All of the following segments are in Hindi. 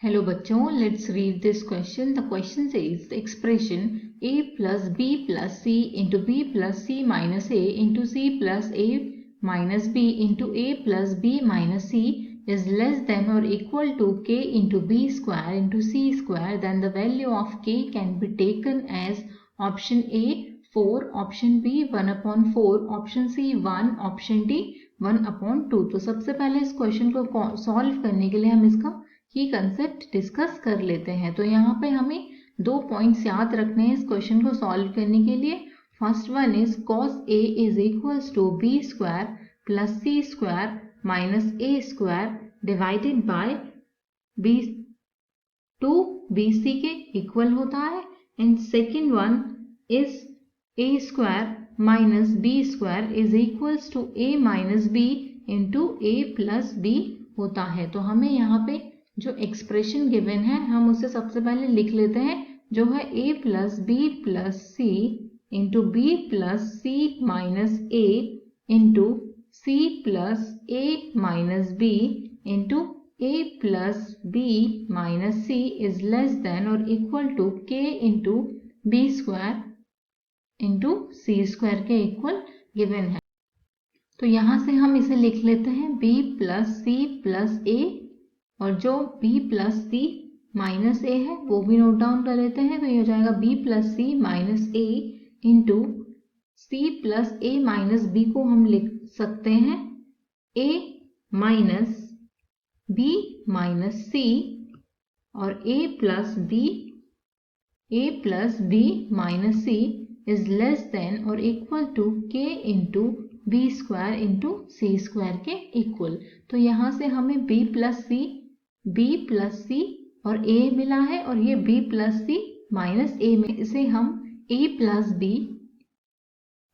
Hello बच्चों, let's read this question. The question says the expression a plus b plus c into b plus c minus a into c plus a minus b into a plus b minus c is less than or equal to k into b square into c square. Then the value of k can be taken as option A 4, option B 1 upon 4, option C 1, option D 1 upon 2. तो सबसे पहले इस क्वेश्चन को सॉल्व करने के लिए हम इसका की कंसेप्ट डिस्कस कर लेते हैं। तो यहाँ पे हमें 2 पॉइंट्स याद रखने हैं इस क्वेश्चन को सॉल्व करने के लिए। First one is cos a is equals to b square plus c square minus a square divided by b 2bc के इक्वल होता है। And second one is a square minus b square is equals to a minus b into a plus b होता है। तो हमें यहाँ पे जो एक्सप्रेशन गिवन है हम उसे सबसे पहले लिख लेते हैं, जो है a plus B plus C into B plus C minus A into C plus A minus B into a plus B minus C is less than और equal to k into B square into C square के इक्वल गिवन है। तो यहाँ से हम इसे लिख लेते हैं b प्लस सी प्लस ए, और जो b प्लस सी माइनस ए है वो भी नोट डाउन कर लेते हैं। तो ये हो जाएगा b plus C minus A into C plus A minus B को हम लिख सकते हैं a minus b minus C, और a plus b minus C is less than और equal to k into B square into C square के इक्वल। तो यहाँ से हमें b प्लस सी और a मिला है, और ये b plus C minus a में इसे हम a plus b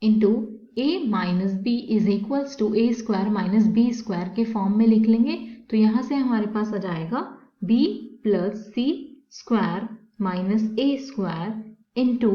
into a minus b is equals to a square minus B square के फॉर्म में लिख लेंगे। तो यहाँ से हमारे पास आ जाएगा b plus C square minus a square into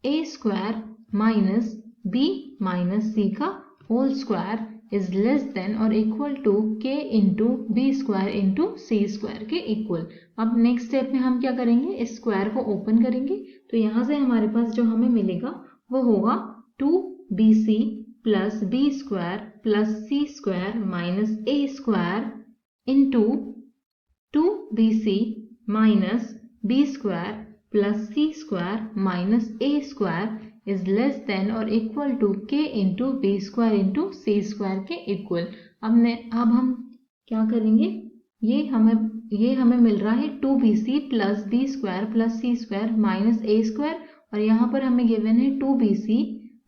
a square minus b minus C का whole square is less than और equal to k into B square into C square के इक्वल। अब नेक्स्ट स्टेप में हम क्या करेंगे, इस स्क्वायर को ओपन करेंगे। तो यहाँ से हमारे पास जो हमें मिलेगा वो होगा 2bc plus B square plus C square minus A square into 2bc minus B square plus C square minus A square is less than और equal to k into B square into C square के इक्वल। अब हम क्या करेंगे, ये हमें मिल रहा है 2bc plus B square plus सी स्क्वायर माइनस ए स्क्वायर, और यहाँ पर हमें गिवन है 2bc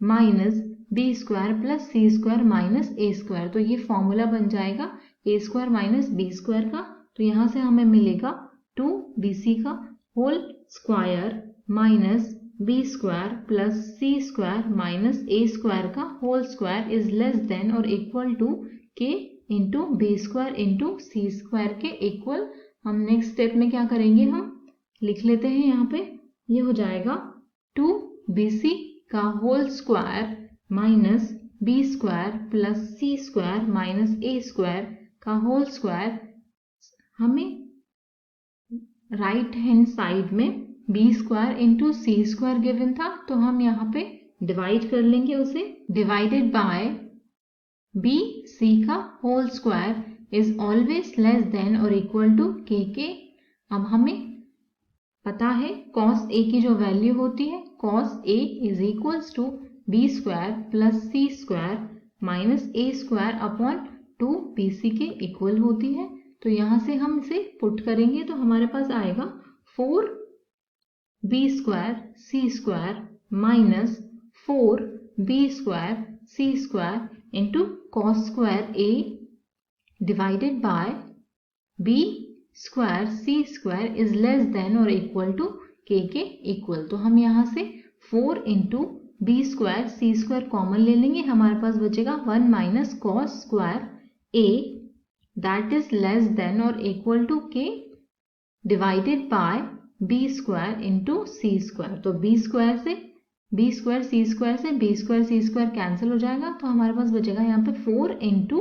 minus B square plus सी स्क्वायर माइनस ए स्क्वायर। तो ये फॉर्मूला बन जाएगा A square minus B square का। तो यहाँ से हमें मिलेगा 2bc का whole square minus B square plus सी स्क्वायर माइनस ए स्क्वायर का whole square is less than और equal to k into B square into C square के इक्वल। हम नेक्स्ट स्टेप में क्या करेंगे, हम लिख लेते हैं यहाँ पे, ये हो जाएगा 2bc का whole square minus B square plus सी स्क्वायर माइनस ए स्क्वायर का होल स्क्वायर। हमें राइट हैंड साइड में बी स्क्वायर इंटू सी स्क्वायर गिवन था, तो हम यहाँ पे डिवाइड कर लेंगे उसे, डिवाइडेड बाय बी सी का whole square is always less than और इक्वल टू के। अब हमें पता है cos a की जो वैल्यू होती है, cos a is equals to b square plus C square minus A square upon 2bc के इक्वल होती है। तो यहाँ से हम इसे पुट करेंगे तो हमारे पास आएगा 4b square c square minus 4b square c square into cos square a divided by b square c square is less than और इक्वल टू k के इक्वल। तो हम यहाँ से 4 into B square c square common ले लेंगे, हमारे पास बचेगा 1 minus cos square a that is less than और equal to k divided by b square into C square. तो बी स्क्वायर सी स्क्वायर से B square c square cancel हो जाएगा, तो हमारे पास बचेगा यहाँ पे 4 इंटू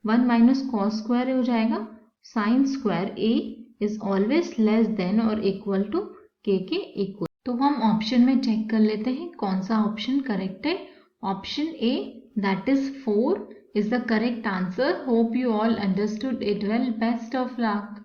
1 माइनस कॉस स्क्वायर हो जाएगा sine square A is always less than और इक्वल टू k के इक्वल। तो हम ऑप्शन में चेक कर लेते हैं कौन सा ऑप्शन करेक्ट है। Option A that is 4 is the correct answer. Hope you all understood it well. Best of luck.